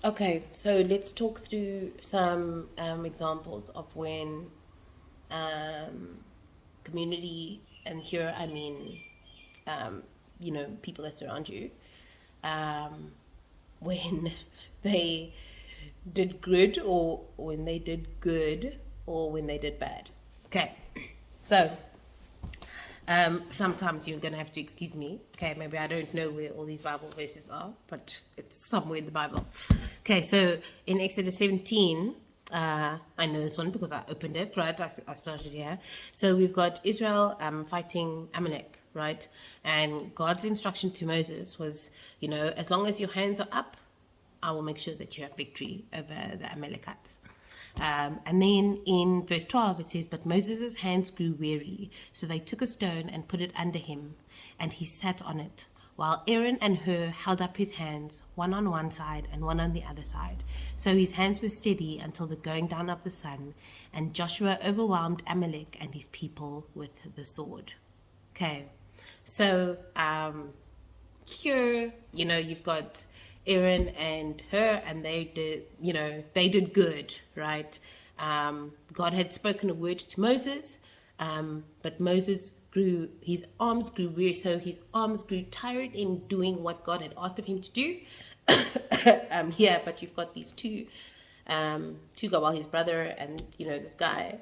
Okay, so let's talk through some examples of when um, community, and here I mean, um, people that surround you, um, when they did good, or when they did good, or when they did bad. Okay, so sometimes you're going to have to excuse me. Okay, maybe I don't know where all these Bible verses are, but it's somewhere in the Bible. Okay, so in Exodus 17, I know this one because I opened it, right? I started here. So we've got Israel fighting Amalek, right? And God's instruction to Moses was, as long as your hands are up, I will make sure that you have victory over the Amalekites. And then in verse 12, it says, "But Moses' hands grew weary, so they took a stone and put it under him, and he sat on it, while Aaron and Hur held up his hands, one on one side and one on the other side. So his hands were steady until the going down of the sun, and Joshua overwhelmed Amalek and his people with the sword." Okay, so here, you've got Aaron and Hur, and they did good, right? God had spoken a word to Moses, but Moses his arms grew weary, so his arms grew tired in doing what God had asked of him to do. Yeah, but you've got these two guys, well, his brother and this guy,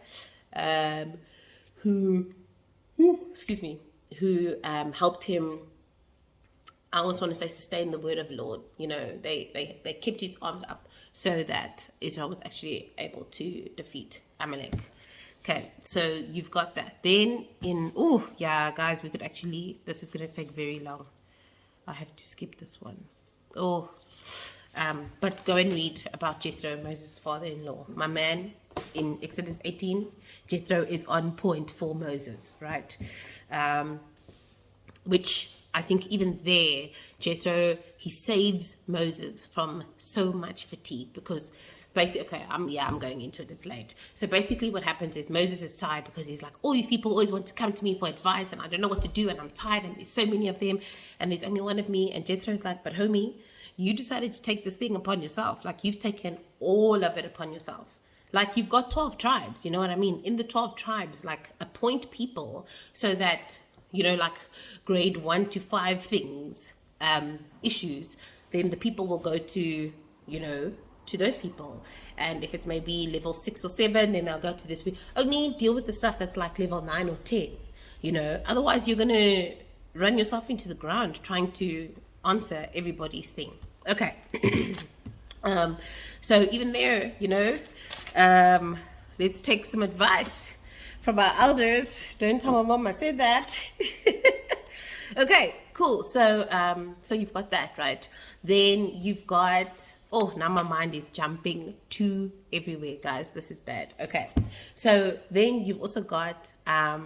um, who, excuse me, who helped him. I always want to say sustain the word of the Lord. They kept his arms up so that Israel was actually able to defeat Amalek. Okay, so you've got that. Then guys, this is going to take very long. I have to skip this one. But go and read about Jethro, Moses' father-in-law. My man, in Exodus 18, Jethro is on point for Moses, right? Which I think even there, Jethro, he saves Moses from so much fatigue, because basically, okay, I'm going into it, it's late. So basically what happens is Moses is tired because he's like, all these people always want to come to me for advice and I don't know what to do, and I'm tired, and there's so many of them and there's only one of me. And Jethro's like, but homie, you decided to take this thing upon yourself. Like, you've taken all of it upon yourself. Like, you've got 12 tribes, you know what I mean? In the 12 tribes, like, appoint people so that, like grade 1 to 5 things, issues, then the people will go to, to those people. And if it's maybe level 6 or 7, then they'll go to this. Only deal with the stuff that's like level 9 or 10, otherwise you're going to run yourself into the ground trying to answer everybody's thing. Okay. So even there, let's take some advice from our elders. Don't tell my mom I said that. Okay, cool. So you've got that, right? Then you've got, now my mind is jumping to everywhere, guys. This is bad. Okay. So then you've also got I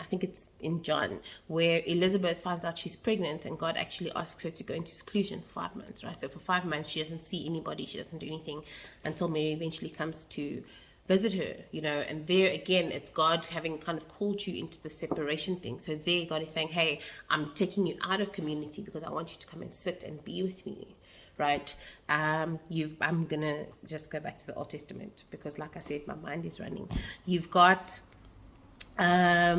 think it's in John, where Elizabeth finds out she's pregnant, and God actually asks her to go into seclusion for 5 months, right? So for 5 months, she doesn't see anybody, she doesn't do anything until Mary eventually comes to visit her, and there again, it's God having kind of called you into the separation thing. So there, God is saying, hey, I'm taking you out of community because I want you to come and sit and be with me, right? I'm gonna just go back to the Old Testament because, like I said, my mind is running. You've got I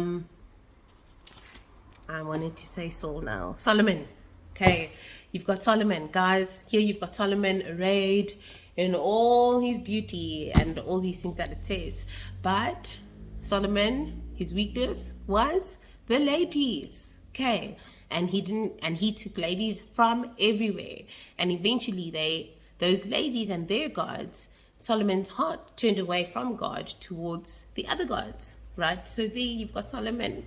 wanted to say Saul now. Solomon. Okay. You've got Solomon. Guys, here you've got Solomon arrayed in all his beauty and all these things that it says. But Solomon, his weakness was the ladies. Okay. And he took ladies from everywhere. And eventually those ladies and their gods, Solomon's heart turned away from God towards the other gods, right? So there you've got Solomon.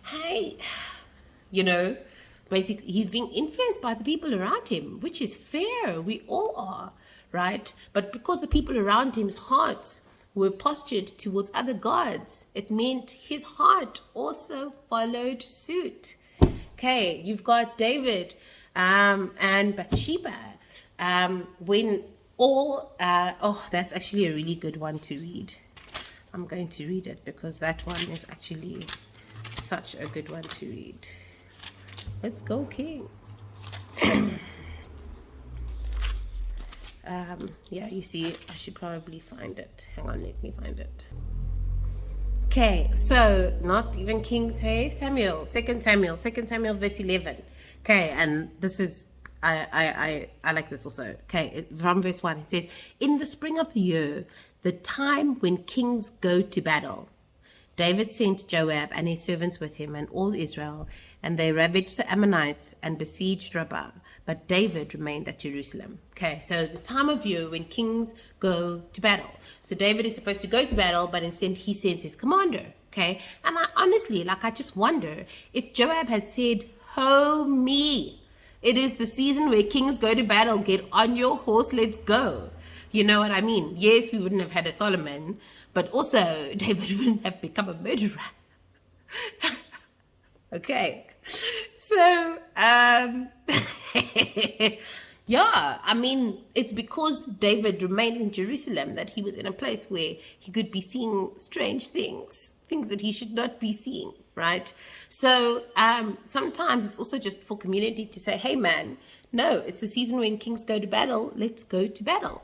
Hey, basically he's being influenced by the people around him, which is fair. We all are, right? But because the people around him's hearts were postured towards other gods, it meant his heart also followed suit. Okay, you've got David and Bathsheba. When that's actually a really good one to read. I'm going to read it because that one is actually such a good one to read. Let's go, Kings. Yeah, you see, I should probably find it. Hang on, let me find it. Okay, so not even Kings, hey, Samuel, Second Samuel, verse 11. Okay, and this is, I like this also. Okay, from verse 1, it says, in the spring of the year, the time when kings go to battle, David sent Joab and his servants with him and all Israel, and they ravaged the Ammonites and besieged Rabbah. But David remained at Jerusalem. Okay, so the time of year when kings go to battle. So David is supposed to go to battle, but instead he sends his commander. Okay, and I honestly, I just wonder if Joab had said, "Ho me, it is the season where kings go to battle. Get on your horse, let's go." You know what I mean? Yes, we wouldn't have had a Solomon, but also David wouldn't have become a murderer. Okay, so yeah, I mean, it's because David remained in Jerusalem that he was in a place where he could be seeing strange things that he should not be seeing, right? So sometimes it's also just for community to say, hey man, no, it's the season when kings go to battle, let's go to battle.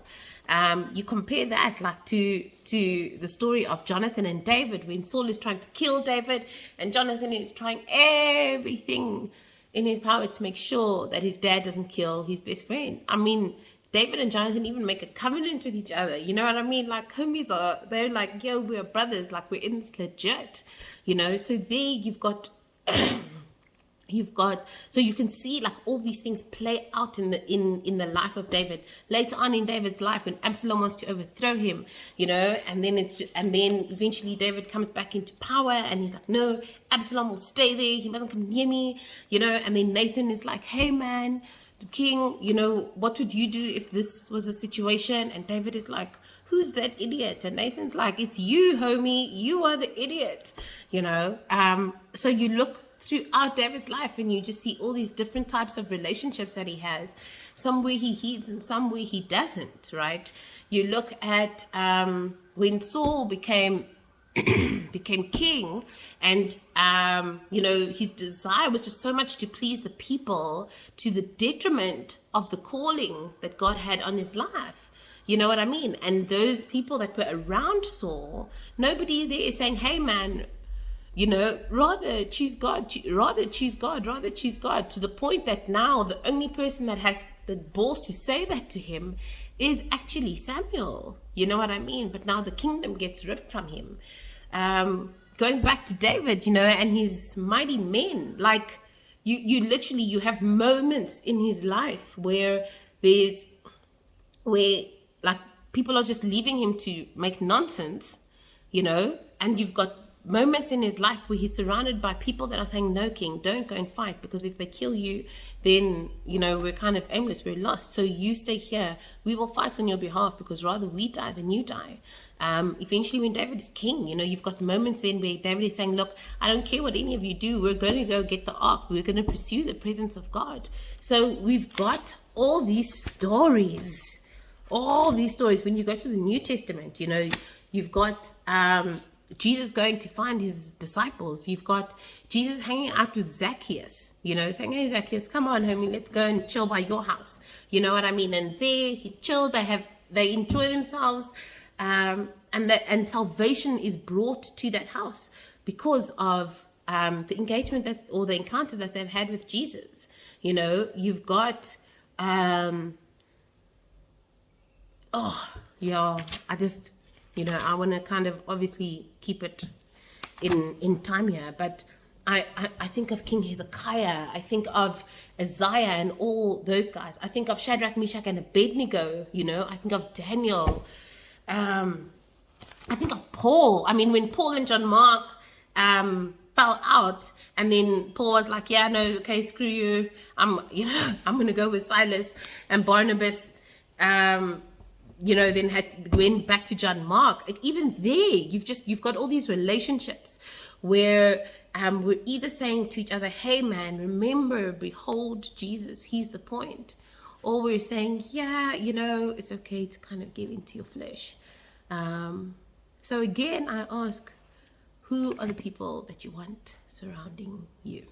You compare that to the story of Jonathan and David, when Saul is trying to kill David and Jonathan is trying everything in his power to make sure that his dad doesn't kill his best friend. I mean, David and Jonathan even make a covenant with each other. You know what I mean? Like homies they're like, yo, we're brothers. Like we're in this legit, you know? So there you've got... so you can see like all these things play out in the life of David later on in David's life when Absalom wants to overthrow him, you know, and then eventually David comes back into power and he's like, no, Absalom will stay there, he mustn't come near me, you know. And then Nathan is like, hey man, the king, you know, what would you do if this was a situation? And David is like, who's that idiot? And Nathan's like, it's you, homie, you are the idiot, you know. So you look throughout David's life and you just see all these different types of relationships that he has, some where he heeds and some where he doesn't, right? You look at when Saul became king, and you know, his desire was just so much to please the people to the detriment of the calling that God had on his life. You know what I mean? And those people that were around Saul, nobody there is saying, hey man, you know, rather choose God, to the point that now the only person that has the balls to say that to him is actually Samuel. You know what I mean? But now the kingdom gets ripped from him. Going back to David, you know, and his mighty men, like you literally, you have moments in his life where like people are just leaving him to make nonsense, you know, and you've got moments in his life where he's surrounded by people that are saying, no, king, don't go and fight, because if they kill you, then, you know, we're kind of aimless, we're lost. So you stay here, we will fight on your behalf, because rather we die than you die. Eventually when David is king, you know, you've got moments in where David is saying, look, I don't care what any of you do, we're going to go get the ark, we're going to pursue the presence of God. So we've got all these stories. When you go to the New Testament, you know, you've got Jesus going to find his disciples. You've got Jesus hanging out with Zacchaeus, you know, saying, hey Zacchaeus, come on homie, let's go and chill by your house. You know what I mean? And there he chilled, they enjoy themselves, and salvation is brought to that house because of the engagement or the encounter that they've had with Jesus. You know, you've got you know, I want to kind of obviously keep it in time here, but I think of King Hezekiah, I think of Isaiah and all those guys. I think of Shadrach, Meshach, and Abednego, you know, I think of Daniel. I think of Paul. I mean, when Paul and John Mark fell out, and then Paul was like, yeah, no, okay, screw you. I'm going to go with Silas, and Barnabas, you know, then went back to John Mark. Like, even there, you've got all these relationships where we're either saying to each other, hey man, remember, behold Jesus, he's the point. Or we're saying, yeah, you know, it's okay to kind of give into your flesh. So again, I ask, who are the people that you want surrounding you?